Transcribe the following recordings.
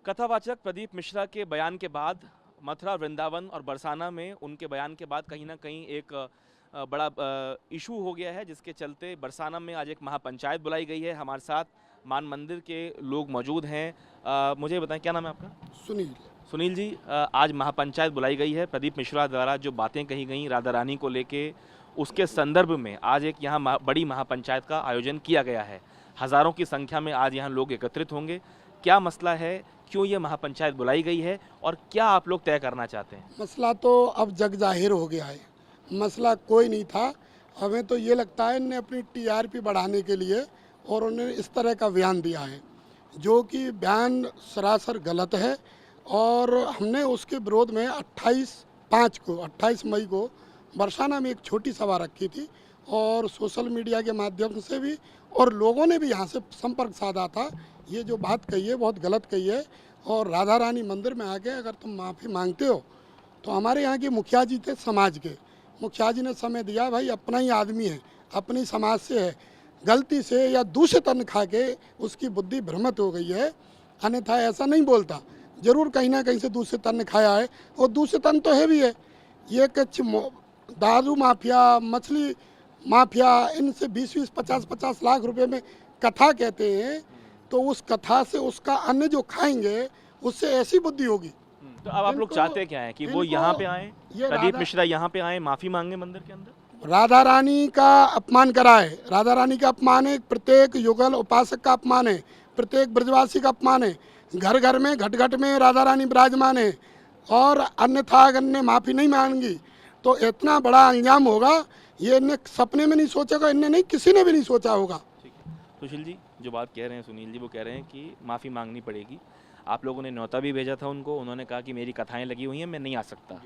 कथावाचक प्रदीप मिश्रा के बयान के बाद मथुरा, वृंदावन और बरसाना में उनके बयान के बाद कहीं ना कहीं एक बड़ा इशू हो गया है, जिसके चलते बरसाना में आज एक महापंचायत बुलाई गई है। हमारे साथ मान मंदिर के लोग मौजूद हैं। मुझे बताएं, क्या नाम है आपका? सुनील। सुनील जी, आज महापंचायत बुलाई गई है। प्रदीप मिश्रा द्वारा जो बातें कही गई राधा रानी को लेके, उसके संदर्भ में आज एक यहाँ बड़ी महापंचायत का आयोजन किया गया है। हज़ारों की संख्या में आज यहाँ लोग एकत्रित होंगे। क्या मसला है, क्यों ये महापंचायत बुलाई गई है और क्या आप लोग तय करना चाहते हैं? मसला तो अब जग जाहिर हो गया है। मसला कोई नहीं था। हमें तो ये लगता है इन्हें अपनी टीआरपी बढ़ाने के लिए और उन्होंने इस तरह का बयान दिया है, जो कि बयान सरासर गलत है। और हमने उसके विरोध में 28 मई को बरसाना में एक छोटी सभा रखी थी और सोशल मीडिया के माध्यम से भी और लोगों ने भी यहाँ से संपर्क साधा था। ये जो बात कही है बहुत गलत कही है। और राधा रानी मंदिर में आके अगर तुम माफ़ी मांगते हो तो हमारे यहाँ के मुखिया जी थे, समाज के मुखिया जी ने समय दिया, भाई अपना ही आदमी है, अपनी समाज से है, गलती से या दूषित अन्न खा के उसकी बुद्धि भ्रमित हो गई है, अन्यथा ऐसा नहीं बोलता। जरूर कहीं ना कहीं से दूषित अन्न खाया है और दूषित अन्न तो है भी है। ये कुछ दारू माफिया, मछली माफिया, इनसे 20-20, 50-50 लाख रुपए में कथा कहते हैं, तो उस कथा से उसका अन्न जो खाएंगे उससे ऐसी बुद्धि होगी। तो अब आप लोग चाहते क्या है कि वो यहाँ पे आए, प्रदीप मिश्रा यहाँ पे आए, माफी मांगे मंदिर के अंदर? राधा रानी का अपमान करा है। राधा रानी का अपमान है, प्रत्येक युगल उपासक का अपमान है, प्रत्येक ब्रजवासी का अपमान है। घर घर में, घट घट में राधा रानी विराजमान है और अन्यथा अगर ने माफ़ी नहीं मांगी तो इतना बड़ा अंजाम होगा, ये इन्हें सपने में नहीं सोचेगा, इन्हें नहीं, किसी ने भी नहीं सोचा होगा। ठीक है, सुशील जी जो बात कह रहे हैं, सुनील जी वो कह रहे हैं कि माफ़ी मांगनी पड़ेगी। आप लोगों ने न्योता भी भेजा था उनको, उन्होंने कहा कि मेरी कथाएं लगी हुई हैं, मैं नहीं आ सकता।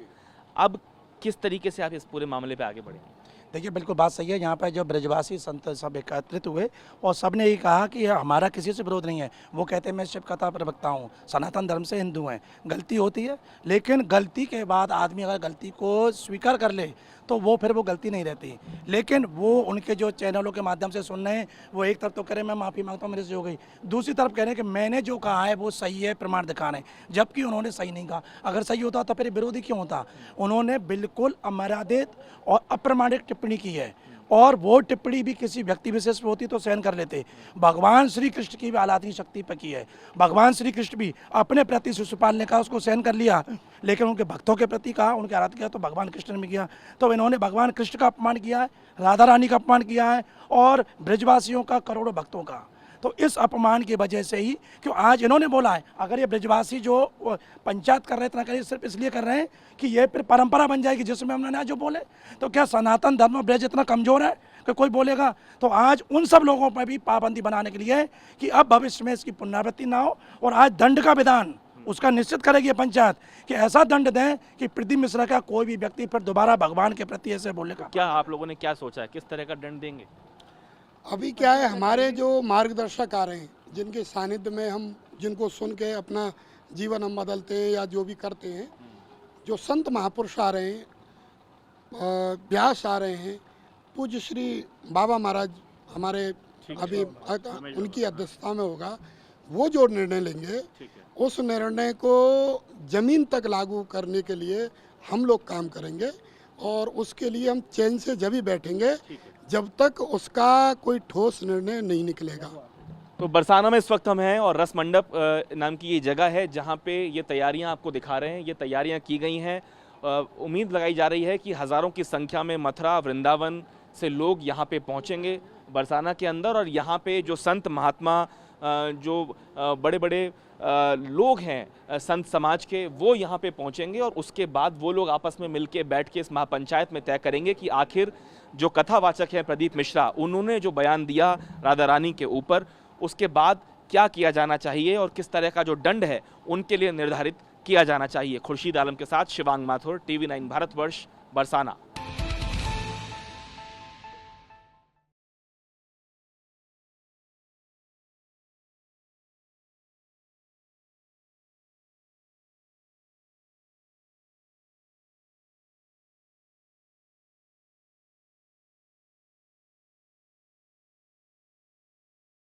अब किस तरीके से आप इस पूरे मामले पे आगे बढ़ेंगे? देखिए, बिल्कुल बात सही है। यहाँ पर जो ब्रजवासी संत सब एकत्रित हुए और सब ने ये कहा कि हमारा किसी से विरोध नहीं है। वो कहते हैं मैं शिव कथा प्रवक्ता हूँ, सनातन धर्म से हिंदू हैं। गलती होती है, लेकिन गलती के बाद आदमी अगर गलती को स्वीकार कर ले तो वो फिर वो गलती नहीं रहती। लेकिन वो उनके जो चैनलों के माध्यम से सुन रहे हैं, वो एक तरफ तो कह रहे हैं मैं माफ़ी मांगता हूँ, मेरे से हो गई, दूसरी तरफ कह रहे हैं कि मैंने जो कहा है वो सही है, प्रमाण दिखा रहे हैं, जबकि उन्होंने सही नहीं कहा। अगर सही होता तो फिर विरोधी क्यों होता? उन्होंने बिल्कुल अमर्यादित और अप्रमाणिक टिप्पणी की है और वो टिप्पणी भी किसी व्यक्ति विशेष पे होती तो सहन कर लेते। भगवान श्री कृष्ण की भी आलाती शक्ति पर की है। भगवान श्री कृष्ण भी अपने प्रति शिशुपाल ने कहा, उसको सहन कर लिया, लेकिन उनके भक्तों के प्रति कहा, उनके आराधना किया तो भगवान कृष्ण ने भी किया। तो इन्होंने भगवान कृष्ण का अपमान किया है, राधा रानी का अपमान किया है और ब्रजवासियों का, करोड़ों भक्तों का। तो इस अपमान की वजह से ही क्यों आज इन्होंने बोला है, अगर ये ब्रजवासी जो पंचायत कर रहे इतना करिए सिर्फ इसलिए कर रहे हैं कि ये फिर परंपरा बन जाएगी जिसमें हमने आज जो बोले, तो क्या सनातन धर्म ब्रज इतना कमजोर है कि कोई बोलेगा? तो आज उन सब लोगों पर भी पाबंदी बनाने के लिए कि अब भविष्य में इसकी पुनरावृत्ति ना हो। और आज दंड का विधान उसका निश्चित करेगी ये पंचायत कि ऐसा दंड दें कि प्रदीप मिश्रा का कोई भी व्यक्ति फिर दोबारा भगवान के प्रति ऐसे बोलेगा। क्या आप लोगों ने क्या सोचा है, किस तरह का दंड देंगे? अभी क्या है, हमारे जो मार्गदर्शक आ रहे हैं, जिनके सानिध्य में हम, जिनको सुन के अपना जीवन हम बदलते हैं या जो भी करते हैं, जो संत महापुरुष आ रहे हैं, व्यास आ रहे हैं, पूज्य श्री बाबा महाराज हमारे अभी उनकी अध्यक्षता में होगा, वो जो निर्णय लेंगे उस निर्णय को जमीन तक लागू करने के लिए हम लोग काम करेंगे। और उसके लिए हम चैन से जब भी बैठेंगे जब तक उसका कोई ठोस निर्णय नहीं निकलेगा। तो बरसाना में इस वक्त हम हैं और रस मंडप नाम की ये जगह है जहाँ पे ये तैयारियाँ आपको दिखा रहे हैं। ये तैयारियाँ की गई हैं। उम्मीद लगाई जा रही है कि हज़ारों की संख्या में मथुरा, वृंदावन से लोग यहाँ पे पहुँचेंगे बरसाना के अंदर। और यहाँ पे जो संत महात्मा, जो बड़े बड़े लोग हैं संत समाज के, वो यहाँ पे पहुँचेंगे और उसके बाद वो लोग आपस में मिलके बैठ के इस महापंचायत में तय करेंगे कि आखिर जो कथावाचक है प्रदीप मिश्रा, उन्होंने जो बयान दिया राधा रानी के ऊपर, उसके बाद क्या किया जाना चाहिए और किस तरह का जो दंड है उनके लिए निर्धारित किया जाना चाहिए। खुर्शीद आलम के साथ शिवांग माथुर, TV9 भारतवर्ष, बरसाना।